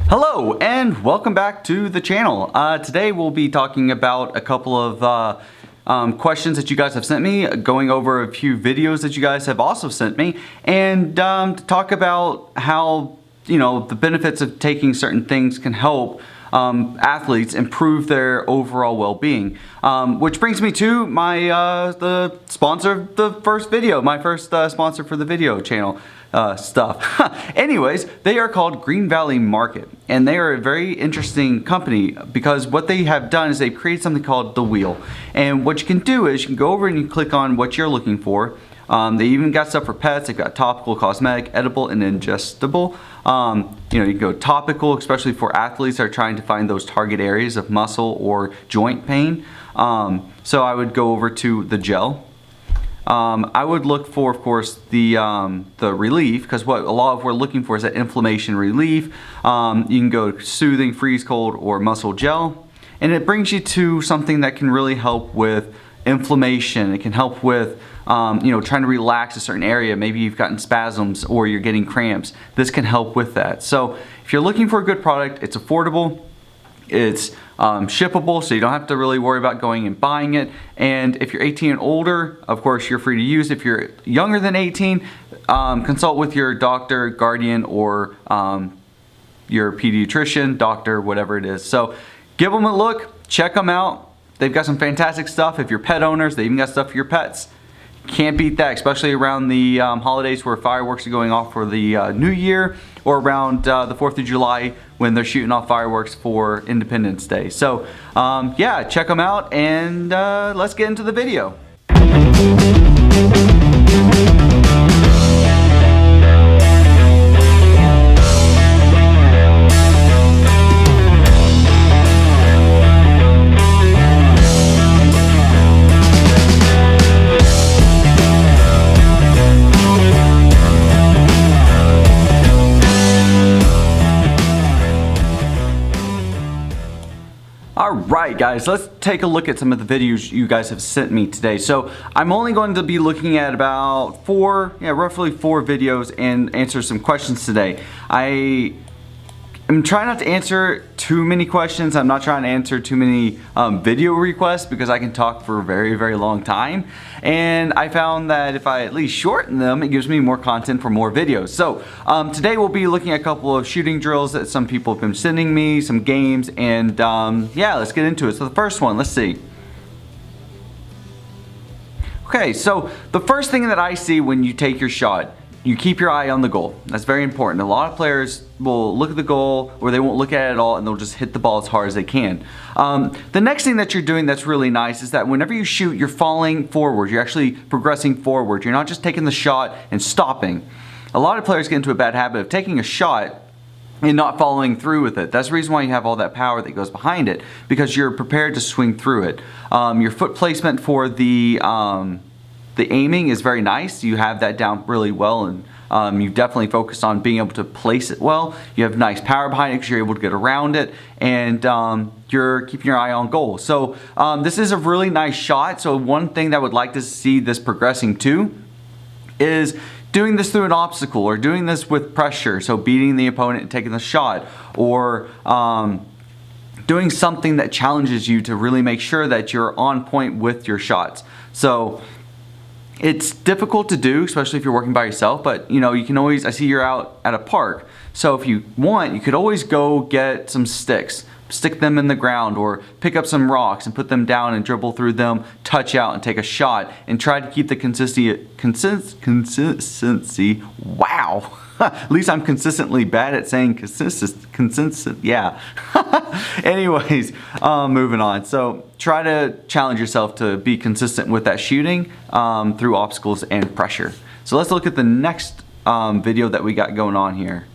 Hello and welcome back to the channel. Today we'll be talking about a couple of questions that you guys have sent me, going over a few videos that you guys have also sent me, and to talk about how, the benefits of taking certain things can help athletes improve their overall well-being. Which brings me to my the sponsor of the first video, my first sponsor for the video channel stuff. Anyways, they are called Green Valley Market, and they are a very interesting company because what they have done is they've created something called the wheel. And what you can do is you can go over and you click on what you're looking for. They even got stuff for pets. They've got topical, cosmetic, edible, and ingestible. You can go topical, especially for athletes that are trying to find those target areas of muscle or joint pain. So I would go over to the gel. I would look for, of course, the relief, because what a lot of we're looking for is that inflammation relief. You can go soothing, freeze cold, or muscle gel, and it brings you to something that can really help with inflammation. It can help with trying to relax a certain area. Maybe you've gotten spasms or you're getting cramps. This can help with that. So if you're looking for a good product, it's affordable, it's shippable, so you don't have to really worry about going and buying it. And if you're 18 and older, of course, you're free to use. If you're younger than 18, consult with your doctor, guardian, or your pediatrician, doctor, whatever it is. So give them a look, check them out. They've got some fantastic stuff. If you're pet owners, they even got stuff for your pets. Can't beat that, especially around the holidays where fireworks are going off for the New Year, or around the 4th of July when they're shooting off fireworks for Independence Day. So yeah, check them out, and let's get into the video. Alright guys, let's take a look at some of the videos you guys have sent me today. So I'm only going to be looking at about roughly four videos and answer some questions today. I'm trying not to answer too many questions. I'm not trying to answer too many video requests because I can talk for a very, very long time. And I found that if I at least shorten them, it gives me more content for more videos. So today we'll be looking at a couple of shooting drills that some people have been sending me, some games, and yeah, let's get into it. So the first one, let's see. Okay, so the first thing that I see when you take your shot, you keep your eye on the goal. That's very important. A lot of players will look at the goal, or they won't look at it at all, and they'll just hit the ball as hard as they can. The next thing that you're doing that's really nice is that whenever you shoot, you're falling forward. You're actually progressing forward. You're not just taking the shot and stopping. A lot of players get into a bad habit of taking a shot and not following through with it. That's the reason why you have all that power that goes behind it, because you're prepared to swing through it. Your foot placement for the aiming is very nice. You have that down really well, and you've definitely focused on being able to place it well. You have nice power behind it because you're able to get around it, and you're keeping your eye on goal. So this is a really nice shot. So one thing that I would like to see this progressing to is doing this through an obstacle, or doing this with pressure, so beating the opponent and taking the shot, or doing something that challenges you to really make sure that you're on point with your shots. So it's difficult to do, especially if you're working by yourself, but you can always, I see you're out at a park, so if you want, you could always go get some sticks, stick them in the ground, or pick up some rocks and put them down and dribble through them, touch out and take a shot, and try to keep the consistency. Wow. At least I'm consistently bad at saying consistent, yeah. Anyways, moving on. So try to challenge yourself to be consistent with that shooting through obstacles and pressure. So let's look at the next video that we got going on here.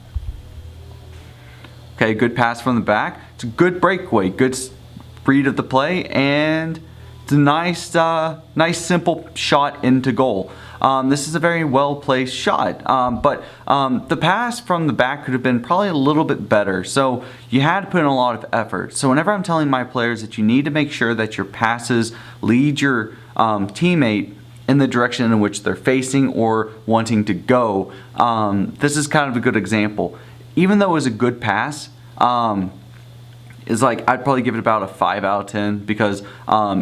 Okay, good pass from the back. It's a good breakaway, good read of the play, and it's a nice, nice simple shot into goal. This is a very well placed shot, but the pass from the back could have been probably a little bit better, so you had to put in a lot of effort. So whenever I'm telling my players that you need to make sure that your passes lead your teammate in the direction in which they're facing or wanting to go, this is kind of a good example. Even though it was a good pass, is like, I'd probably give it about a 5 out of 10 because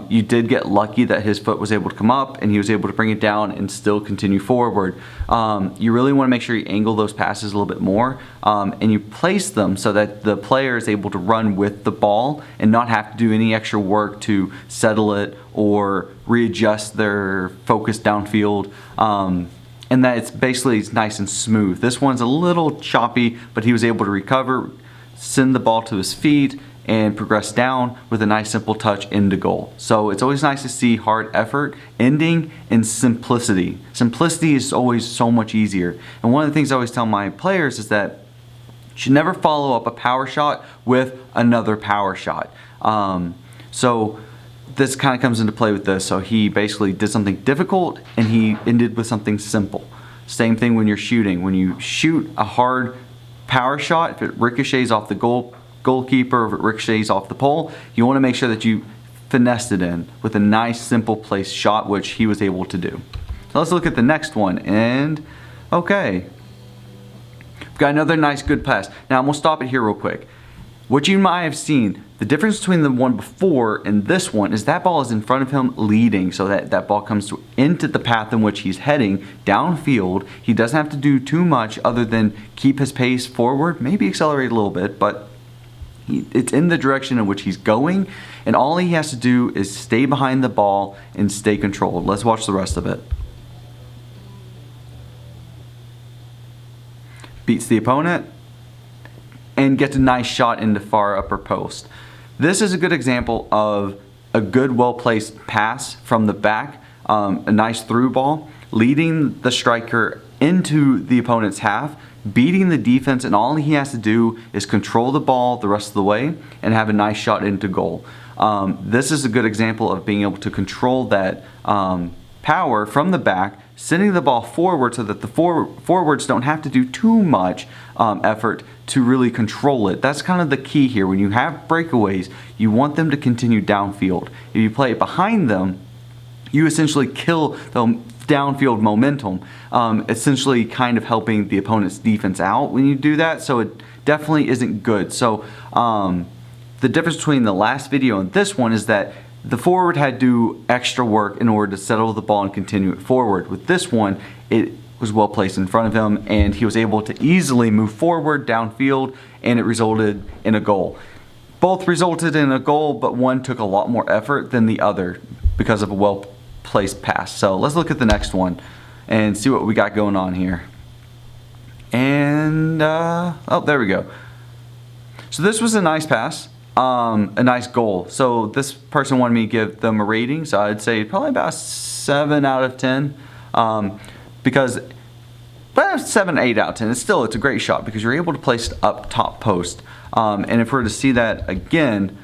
you did get lucky that his foot was able to come up and he was able to bring it down and still continue forward. You really want to make sure you angle those passes a little bit more and you place them so that the player is able to run with the ball and not have to do any extra work to settle it or readjust their focus downfield. And that it's basically nice and smooth. This one's a little choppy, but he was able to recover, send the ball to his feet, and progress down with a nice simple touch into goal. So it's always nice to see hard effort ending in simplicity. Simplicity is always so much easier. And one of the things I always tell my players is that you should never follow up a power shot with another power shot. So this kind of comes into play with this. So he basically did something difficult and he ended with something simple. Same thing when you're shooting. When you shoot a hard power shot, if it ricochets off the goalkeeper, if it ricochets off the pole, you want to make sure that you finessed it in with a nice simple placed shot, which he was able to do. So let's look at the next one. And okay, we've got another nice good pass. Now I'm gonna stop it here real quick. What you might have seen, the difference between the one before and this one is that ball is in front of him leading, so that ball comes into the path in which he's heading downfield. He doesn't have to do too much other than keep his pace forward, maybe accelerate a little bit, but it's in the direction in which he's going, and all he has to do is stay behind the ball and stay controlled. Let's watch the rest of it. Beats the opponent and gets a nice shot into far upper post. This is a good example of a good, well-placed pass from the back, a nice through ball, leading the striker into the opponent's half, beating the defense, and all he has to do is control the ball the rest of the way and have a nice shot into goal. This is a good example of being able to control that power from the back, sending the ball forward so that the forwards don't have to do too much effort to really control it. That's kind of the key here. When you have breakaways, you want them to continue downfield. If you play it behind them, you essentially kill the downfield momentum, essentially kind of helping the opponent's defense out when you do that. So it definitely isn't good. So the difference between the last video and this one is that the forward had to do extra work in order to settle the ball and continue it forward. With this one, it was well placed in front of him and he was able to easily move forward downfield, and it resulted in a goal. Both resulted in a goal, but one took a lot more effort than the other because of a well placed pass. So let's look at the next one and see what we got going on here. And oh, there we go. So this was a nice pass, a nice goal. So this person wanted me to give them a rating, so I'd say probably about 7 out of 10, because 7, 8 out of 10. It's a great shot because you're able to place it up top post. And if we're to see that again,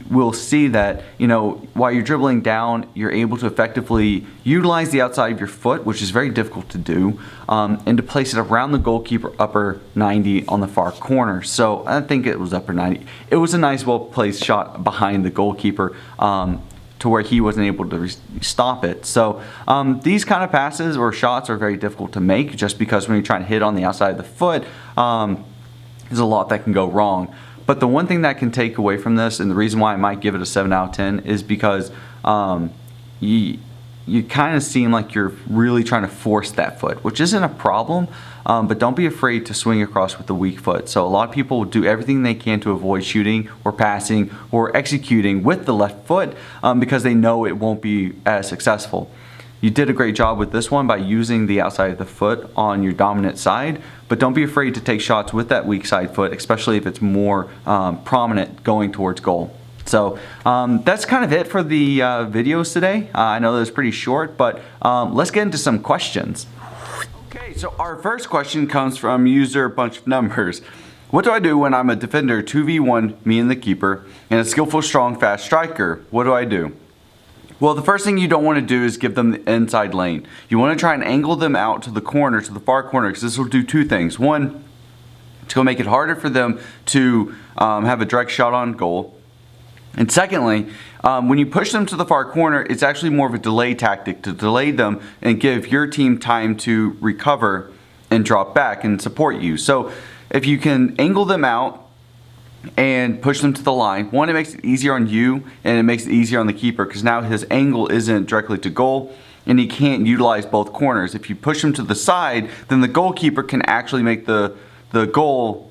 we'll see that, you know, while you're dribbling down, you're able to effectively utilize the outside of your foot, which is very difficult to do, and to place it around the goalkeeper upper 90 on the far corner. So I think it was upper 90. It was a nice, well-placed shot behind the goalkeeper to where he wasn't able to stop it. So these kind of passes or shots are very difficult to make just because when you're trying to hit on the outside of the foot, there's a lot that can go wrong. But the one thing that I can take away from this, and the reason why I might give it a 7 out of 10, is because you kind of seem like you're really trying to force that foot, which isn't a problem, but don't be afraid to swing across with the weak foot. So a lot of people do everything they can to avoid shooting or passing or executing with the left foot because they know it won't be as successful. You did a great job with this one by using the outside of the foot on your dominant side, but don't be afraid to take shots with that weak side foot, especially if it's more prominent going towards goal. So that's kind of it for the videos today. I know that was pretty short, but let's get into some questions. Okay, so our first question comes from user bunch of numbers. What do I do when I'm a defender 2v1, me and the keeper, and a skillful, strong, fast striker? What do I do? Well, the first thing you don't want to do is give them the inside lane. You want to try and angle them out to the corner, to the far corner, because this will do two things. One, it's going to make it harder for them to have a direct shot on goal. And secondly, when you push them to the far corner, it's actually more of a delay tactic to delay them and give your team time to recover and drop back and support you. So if you can angle them out and push them to the line. One, it makes it easier on you, and it makes it easier on the keeper because now his angle isn't directly to goal, and he can't utilize both corners. If you push him to the side, then the goalkeeper can actually make the goal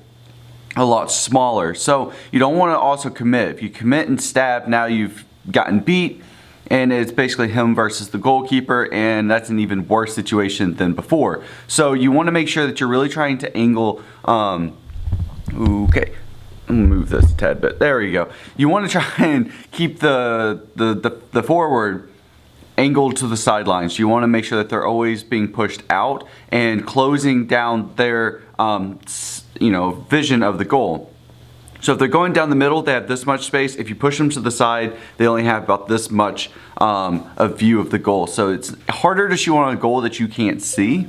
a lot smaller. So you don't want to also commit. If you commit and stab, now you've gotten beat, and it's basically him versus the goalkeeper, and that's an even worse situation than before. So you want to make sure that you're really trying to angle. Okay, I'm gonna move this a tad bit. There we go. You want to try and keep the forward angled to the sidelines. You want to make sure that they're always being pushed out and closing down their vision of the goal. So if they're going down the middle, they have this much space. If you push them to the side, they only have about this much of view of the goal. So it's harder to shoot on a goal that you can't see.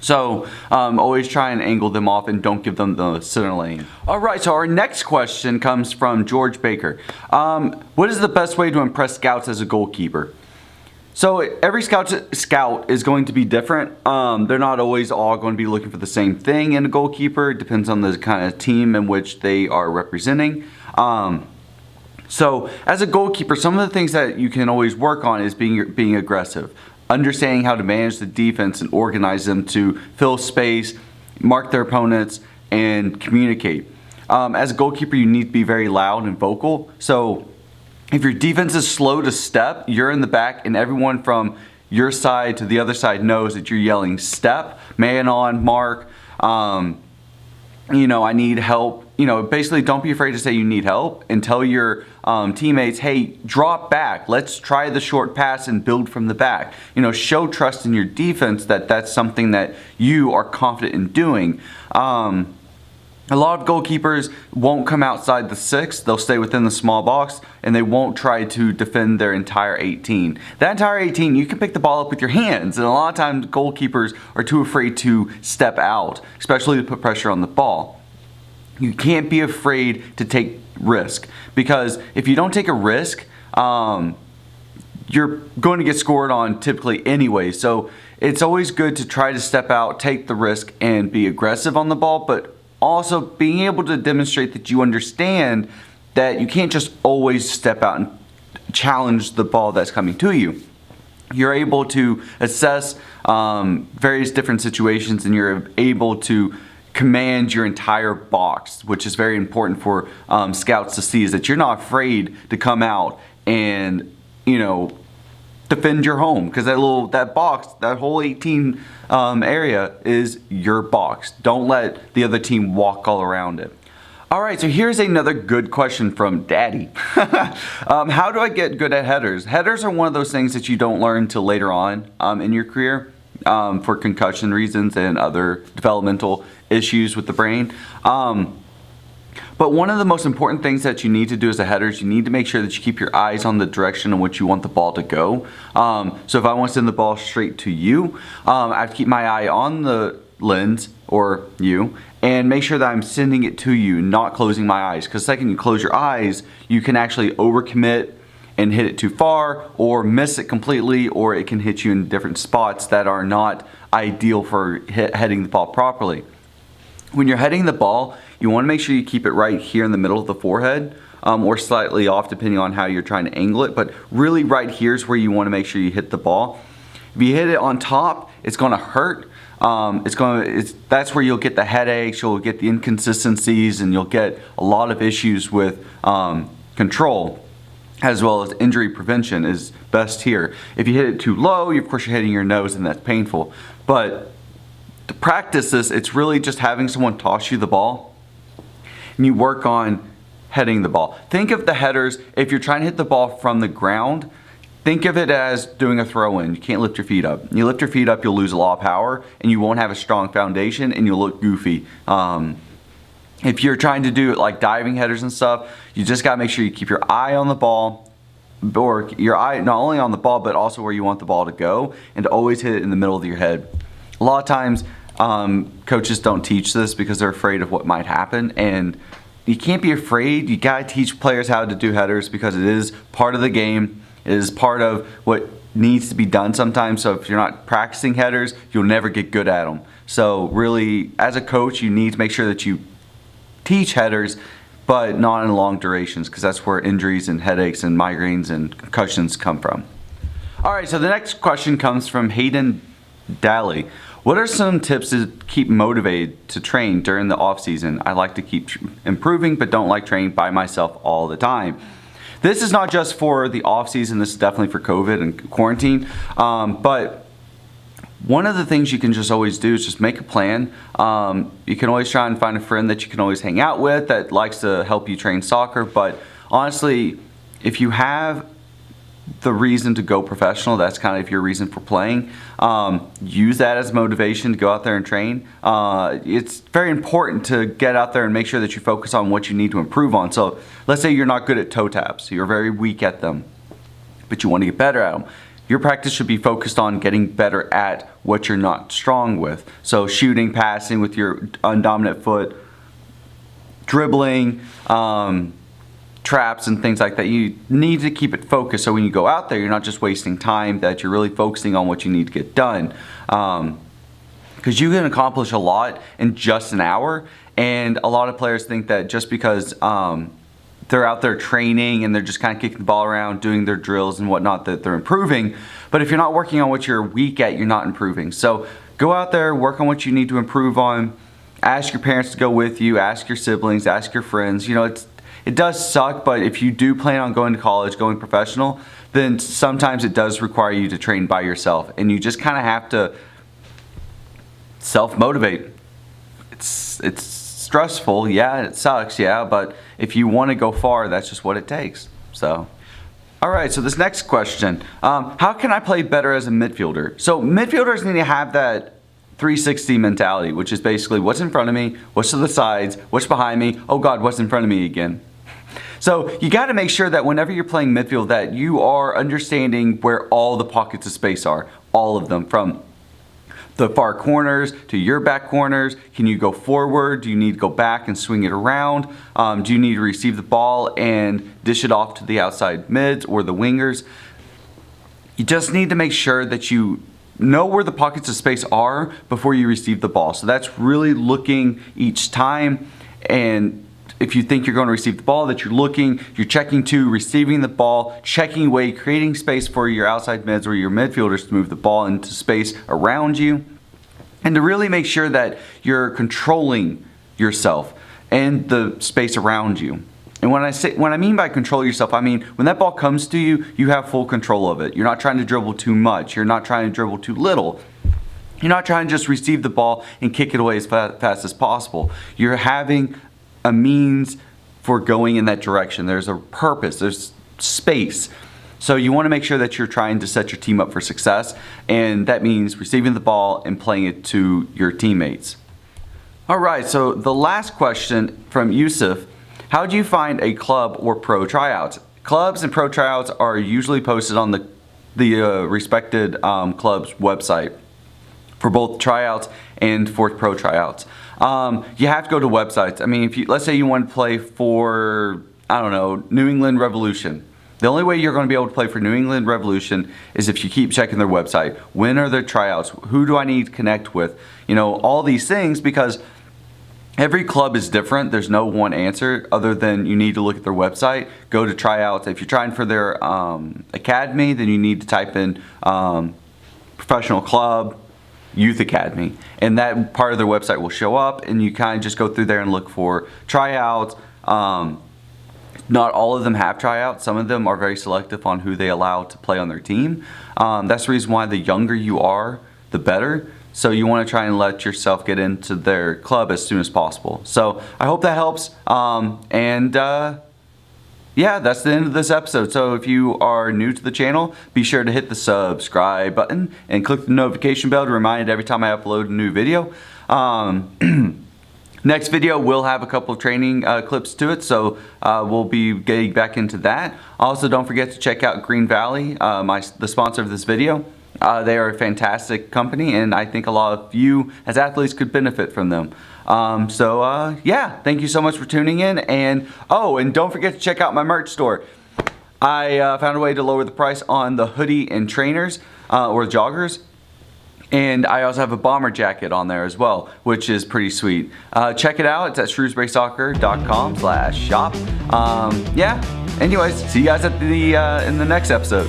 So always try and angle them off and don't give them the center lane. All right, so our next question comes from George Baker. What is the best way to impress scouts as a goalkeeper? So every scout is going to be different. They're not always all going to be looking for the same thing in a goalkeeper. It depends on the kind of team in which they are representing. So as a goalkeeper, some of the things that you can always work on is being aggressive, understanding how to manage the defense and organize them to fill space, mark their opponents, and communicate. As a goalkeeper, you need to be very loud and vocal. So if your defense is slow to step, you're in the back, and everyone from your side to the other side knows that you're yelling step, man on, mark, I need help. Basically don't be afraid to say you need help and tell your teammates, hey, drop back. Let's try the short pass and build from the back. Show trust in your defense that that's something that you are confident in doing. A lot of goalkeepers won't come outside the 6. They'll stay within the small box, and they won't try to defend their entire 18. That entire 18, you can pick the ball up with your hands, and a lot of times goalkeepers are too afraid to step out, especially to put pressure on the ball. You can't be afraid to take risk, because if you don't take a risk, you're going to get scored on typically anyway. So it's always good to try to step out, take the risk, and be aggressive on the ball, but also being able to demonstrate that you understand that you can't just always step out and challenge the ball that's coming to you. You're able to assess various different situations, and you're able to command your entire box, which is very important for scouts to see, is that you're not afraid to come out and defend your home, because that box, that whole 18 area is your box. Don't let the other team walk all around it. All right, so here's another good question from Daddy. How do I get good at headers? Headers are one of those things that you don't learn till later on in your career for concussion reasons and other developmental issues with the brain. But one of the most important things that you need to do as a header is you need to make sure that you keep your eyes on the direction in which you want the ball to go. So if I want to send the ball straight to you, I have to keep my eye on the lens, or you, and make sure that I'm sending it to you, not closing my eyes. Because the second you close your eyes, you can actually overcommit and hit it too far, or miss it completely, or it can hit you in different spots that are not ideal for heading the ball properly. When you're heading the ball, you want to make sure you keep it right here in the middle of the forehead, or slightly off depending on how you're trying to angle it, but really right here is where you want to make sure you hit the ball. If you hit it on top, it's going to hurt. That's where you'll get the headaches, you'll get the inconsistencies, and you'll get a lot of issues with control, as well as injury prevention is best here. If you hit it too low, of course you're hitting your nose, and that's painful. But to practice this, it's really just having someone toss you the ball, and you work on heading the ball. Think of the headers, if you're trying to hit the ball from the ground, think of it as doing a throw-in. You can't lift your feet up. You lift your feet up, you'll lose a lot of power, and you won't have a strong foundation, and you'll look goofy. If you're trying to do it like diving headers and stuff, you just gotta make sure you keep your eye on the ball, or your eye not only on the ball, but also where you want the ball to go, and to always hit it in the middle of your head. A lot of times, coaches don't teach this because they're afraid of what might happen, and you can't be afraid. You gotta teach players how to do headers because it is part of the game. It is part of what needs to be done sometimes. So if you're not practicing headers, you'll never get good at them. So really, as a coach, you need to make sure that you teach headers but not in long durations, because that's where injuries and headaches and migraines and concussions come from. All right, so the next question comes from Hayden Daly. What are some tips to keep motivated to train during the off season? I like to keep improving, but don't like training by myself all the time. This is not just for the off season. This is definitely for COVID and quarantine. But one of the things you can just always do is just make a plan. You can always try and find a friend that you can always hang out with that likes to help you train soccer. But honestly, if you have the reason to go professional, that's kind of your reason for playing, use that as motivation to go out there and train. It's very important to get out there and make sure that you focus on what you need to improve on. So let's say you're not good at toe taps, you're very weak at them, but you want to get better at them. Your practice should be focused on getting better at what you're not strong with. So shooting, passing with your undominant foot, dribbling, traps and things like that. You need to keep it focused, so when you go out there, you're not just wasting time, that you're really focusing on what you need to get done. Because you can accomplish a lot in just an hour, and a lot of players think that just because they're out there training and they're just kind of kicking the ball around, doing their drills and whatnot, that they're improving. But if you're not working on what you're weak at, you're not improving. So go out there, work on what you need to improve on. Ask your parents to go with you, ask your siblings, ask your friends. You know, it does suck, but if you do plan on going to college, going professional, then sometimes it does require you to train by yourself, and you just kind of have to self-motivate. It's stressful, yeah, it sucks, yeah, but if you want to go far, that's just what it takes. So, all right, so this next question, how can I play better as a midfielder? So midfielders need to have that 360 mentality, which is basically what's in front of me, what's to the sides, what's behind me, oh God, what's in front of me again. So you got to make sure that whenever you're playing midfield that you are understanding where all the pockets of space are, all of them, from the far corners to your back corners. Can you go forward? Do you need to go back and swing it around? Do you need to receive the ball and dish it off to the outside mids or the wingers? You just need to make sure that you know where the pockets of space are before you receive the ball. So that's really looking each time, and if you think you're going to receive the ball, that you're looking, you're checking to receiving the ball, checking away, creating space for your outside mids or your midfielders to move the ball into space around you, and to really make sure that you're controlling yourself and the space around you. And when I mean by control yourself, I mean when that ball comes to you, you have full control of it. You're not trying to dribble too much. You're not trying to dribble too little. You're not trying to just receive the ball and kick it away as fast as possible. You're having a means for going in that direction. There's a purpose, there's space. So you want to make sure that you're trying to set your team up for success, and that means receiving the ball and playing it to your teammates. All right, so the last question from Yusuf: how do you find a club or pro tryouts? Clubs and pro tryouts are usually posted on the respected club's website for both tryouts and for pro tryouts. You have to go to websites. I mean, if you, let's say you want to play for, I don't know, New England Revolution. The only way you're going to be able to play for New England Revolution is if you keep checking their website. When are their tryouts? Who do I need to connect with? You know, all these things, because every club is different. There's no one answer other than you need to look at their website, go to tryouts. If you're trying for their academy, then you need to type in professional club, youth academy, and that part of their website will show up, and you kind of just go through there and look for tryouts. Not all of them have tryouts. Some of them are very selective on who they allow to play on their team. That's the reason why the younger you are, the better. So you want to try and let yourself get into their club as soon as possible. So I hope that helps. Yeah, that's the end of this episode. So if you are new to the channel, be sure to hit the subscribe button and click the notification bell to be reminded every time I upload a new video. Next video will have a couple of training clips to it, so we'll be getting back into that. Also, don't forget to check out Green Valley, the sponsor of this video. They are a fantastic company, and I think a lot of you as athletes could benefit from them. Yeah, thank you so much for tuning in, and don't forget to check out my merch store. I found a way to lower the price on the hoodie and trainers or joggers. And I also have a bomber jacket on there as well, which is pretty sweet. Check it out. It's at shrewsburysoccer.com/shop. Yeah. Anyways, see you guys at in the next episode.